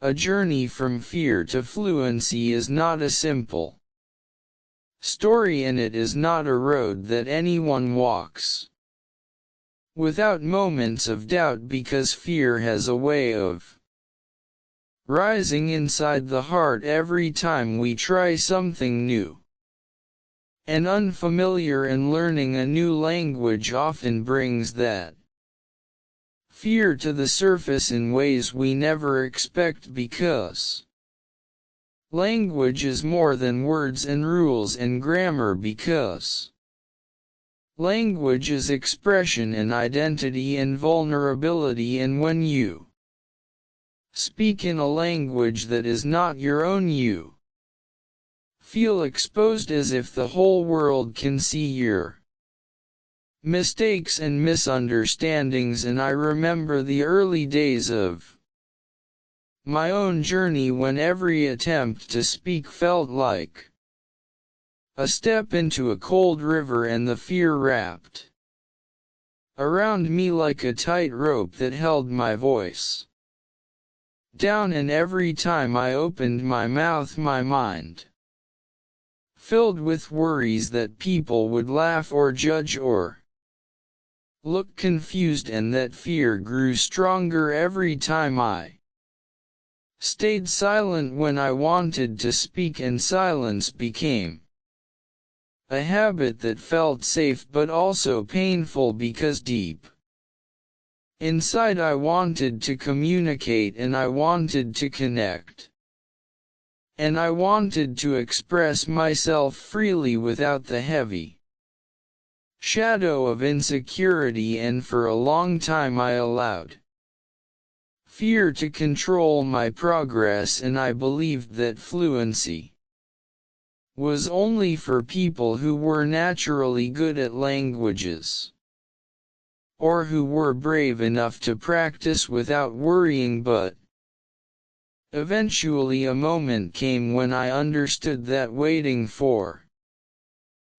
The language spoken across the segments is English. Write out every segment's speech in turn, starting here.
A journey from fear to fluency is not a simple story, and it is not a road that anyone walks without moments of doubt, because fear has a way of rising inside the heart every time we try something new and unfamiliar, and learning a new language often brings that fear to the surface in ways we never expect, because language is more than words and rules and grammar, because language is expression and identity and vulnerability, and when you speak in a language that is not your own, you feel exposed, as if the whole world can see your mistakes and misunderstandings. And I remember the early days of my own journey, when every attempt to speak felt like a step into a cold river, and the fear wrapped around me like a tight rope that held my voice down, and every time I opened my mouth, my mind filled with worries that people would laugh or judge or look confused, and that fear grew stronger every time I stayed silent when I wanted to speak, and silence became a habit that felt safe but also painful, because deep inside I wanted to communicate, and I wanted to connect, and I wanted to express myself freely without the heavy shadow of insecurity. And for a long time I allowed fear to control my progress, and I believed that fluency was only for people who were naturally good at languages, or who were brave enough to practice without worrying. But eventually a moment came when I understood that waiting for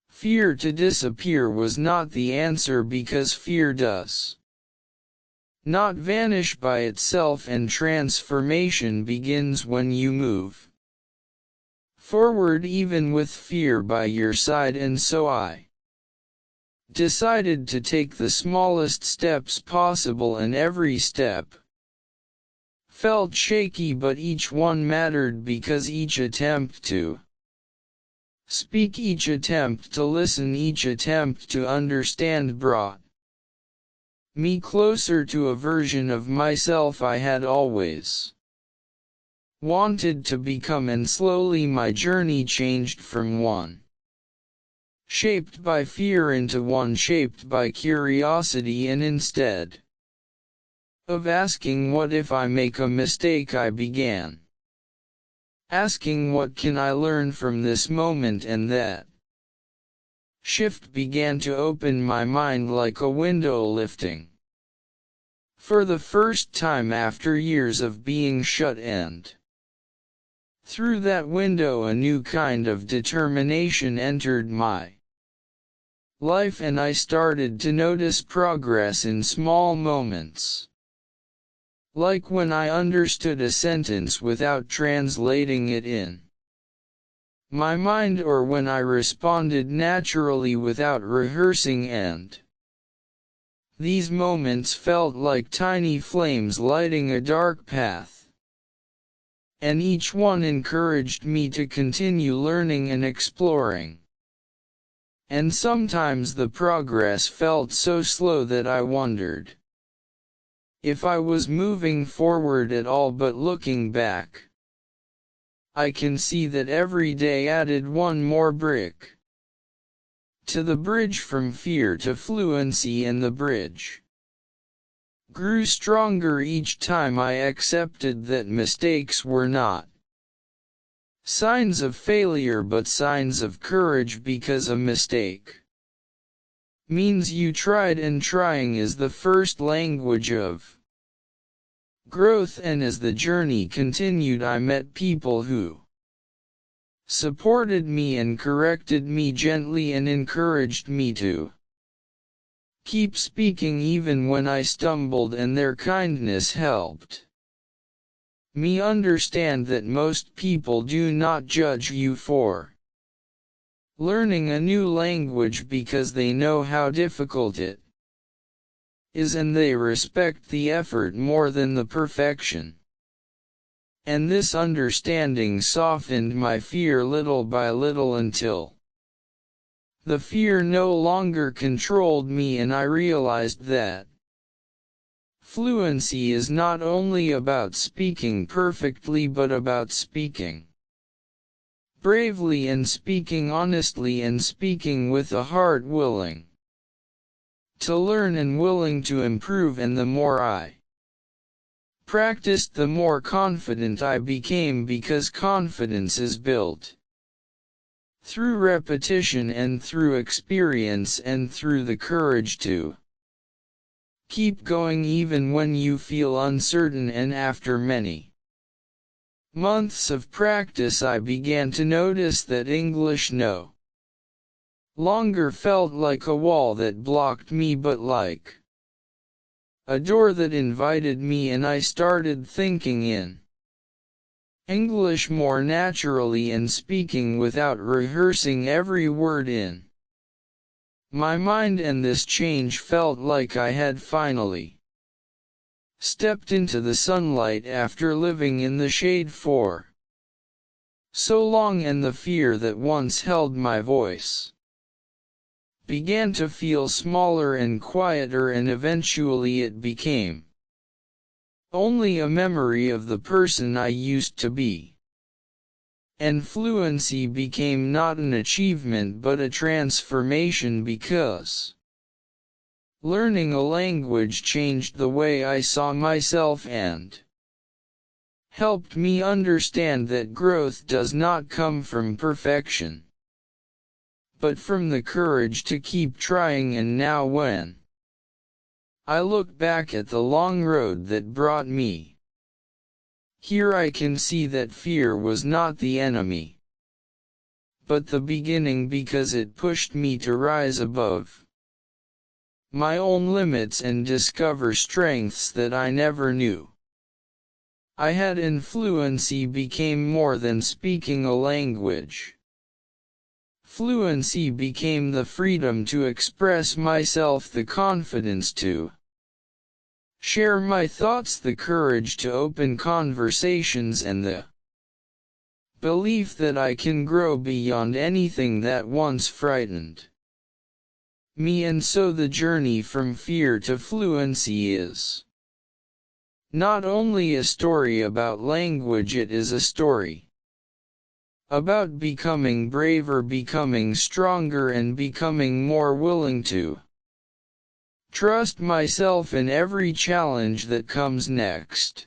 fear to disappear was not the answer, because fear does not vanish by itself, and transformation begins when you move forward even with fear by your side. And so I decided to take the smallest steps possible, and every step felt shaky, but each one mattered, because each attempt to speak, each attempt to listen, each attempt to understand brought me closer to a version of myself I had always wanted to become. And slowly my journey changed from one shaped by fear into one shaped by curiosity, and instead of asking what if I make a mistake, I began asking what can I learn from this moment. And that shift began to open my mind like a window lifting for the first time after years of being shut, and through that window a new kind of determination entered my life, and I started to notice progress in small moments. Like when I understood a sentence without translating it in my mind, or when I responded naturally without rehearsing, and these moments felt like tiny flames lighting a dark path, and each one encouraged me to continue learning and exploring. And sometimes the progress felt so slow that I wondered if I was moving forward at all. But looking back, I can see that every day added one more brick to the bridge from fear to fluency, and the bridge grew stronger each time I accepted that mistakes were not signs of failure but signs of courage, because a mistake means you tried, and trying is the first language of growth. And as the journey continued, I met people who supported me and corrected me gently and encouraged me to keep speaking even when I stumbled, and their kindness helped me understand that most people do not judge you for learning a new language because they know how difficult it is, and they respect the effort more than the perfection. And this understanding softened my fear little by little until the fear no longer controlled me, and I realized that fluency is not only about speaking perfectly but about speaking bravely and speaking honestly and speaking with a heart willing to learn and willing to improve. And the more I practiced, the more confident I became, because confidence is built through repetition and through experience and through the courage to keep going even when you feel uncertain. And after many months of practice, I began to notice that English no longer felt like a wall that blocked me, but like a door that invited me, and I started thinking in English more naturally and speaking without rehearsing every word in my mind. And this change felt like I had finally stepped into the sunlight after living in the shade for so long, and the fear that once held my voice began to feel smaller and quieter, and eventually it became only a memory of the person I used to be. And fluency became not an achievement but a transformation, because learning a language changed the way I saw myself and helped me understand that growth does not come from perfection, but from the courage to keep trying. And now, when I look back at the long road that brought me here, I can see that fear was not the enemy, but the beginning, because it pushed me to rise above my own limits and discover strengths that I never knew I had. And fluency became more than speaking a language. Fluency became the freedom to express myself, the confidence to share my thoughts, the courage to open conversations, and the belief that I can grow beyond anything that once frightened me. And so the journey from fear to fluency is not only a story about language, it is a story about becoming braver, becoming stronger, and becoming more willing to trust myself in every challenge that comes next.